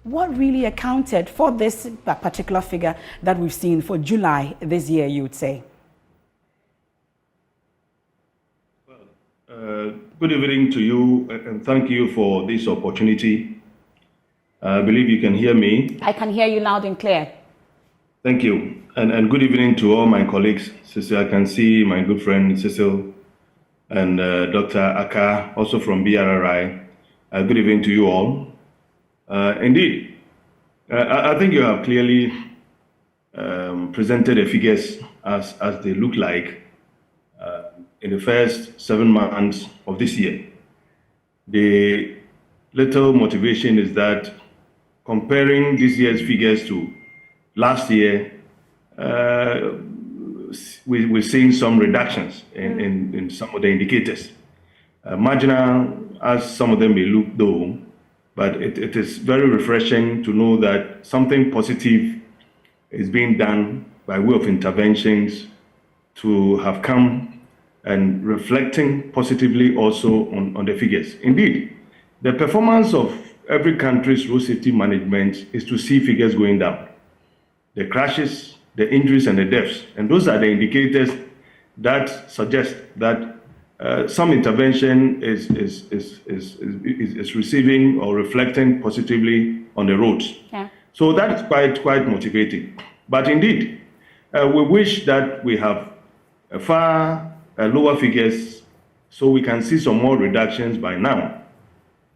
What really accounted for this particular figure that we've seen for July this year, you would say? Good evening to you, and thank you for this opportunity. I believe you can hear me. I can hear you loud and clear. Thank you, and good evening to all my colleagues. Cecil, I can see my good friend Cecil and Dr. Aka, also from BRRI. Good evening to you all. Indeed, I think you have clearly presented the figures as they look like in the first 7 months of this year. The little motivation is that comparing this year's figures to last year, we're seeing some reductions in some of the indicators. Marginal, as some of them may look though, but it is very refreshing to know that something positive is being done by way of interventions to have come and reflecting positively also on the figures. Indeed, the performance of every country's road safety management is to see figures going down. The crashes, the injuries, and the deaths. And those are the indicators that suggest that some intervention is receiving or reflecting positively on the roads. Yeah. So that is quite motivating. But indeed, we wish that we have far lower figures so we can see some more reductions by now.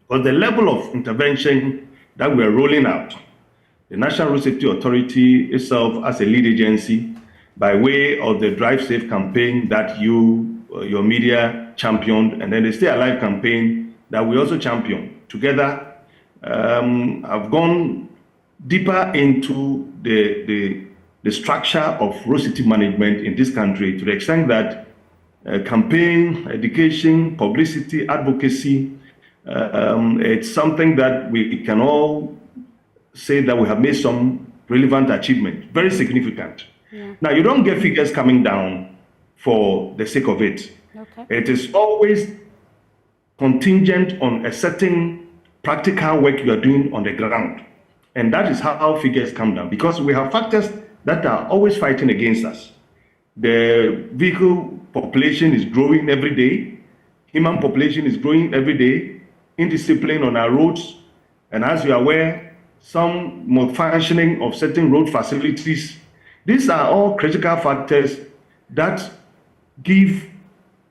But the level of intervention that we are rolling out, the National Road Safety Authority itself as a lead agency, by way of the Drive Safe campaign that your media championed, and then the Stay Alive campaign that we also championed together, have gone deeper into the structure of road safety management in this country, to the extent that campaign, education, publicity, advocacy, it's something that we can all say that we have made some relevant achievement, very significant. Yeah. Now, you don't get figures coming down for the sake of it. Okay. It is always contingent on a certain practical work you are doing on the ground. And that is how figures come down, because we have factors that are always fighting against us. The vehicle population is growing every day. Human population is growing every day. Indiscipline on our roads. And as you are aware, some malfunctioning of certain road facilities. These are all critical factors that give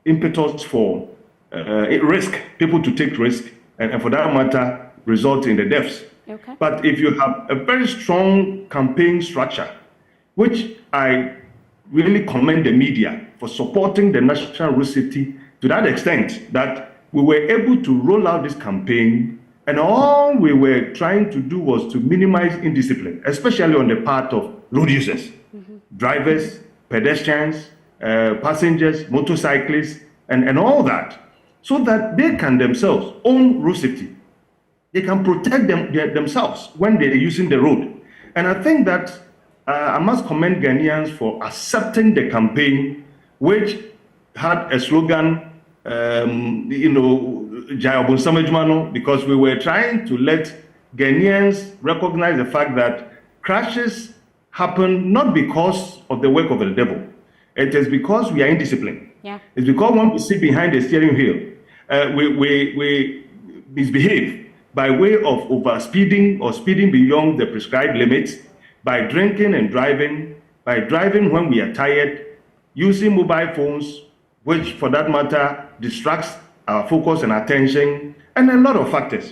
impetus for risk, people to take risk, and for that matter, result in the deaths. Okay. But if you have a very strong campaign structure, which I really commend the media for supporting the National Road Safety to that extent that we were able to roll out this campaign, and all we were trying to do was to minimize indiscipline, especially on the part of road users, drivers, pedestrians, passengers, motorcyclists, and all that, so that they can themselves own road safety. They can protect themselves when they're using the road. And I think that I must commend Ghanaians for accepting the campaign, which had a slogan, because we were trying to let Ghanaians recognize the fact that crashes happen not because of the work of the devil. It is because we are indisciplined. Yeah. It's because when we sit behind the steering wheel, we misbehave by way of overspeeding or speeding beyond the prescribed limits, by drinking and driving, by driving when we are tired, using mobile phones, which for that matter distracts our focus and attention, and a lot of factors.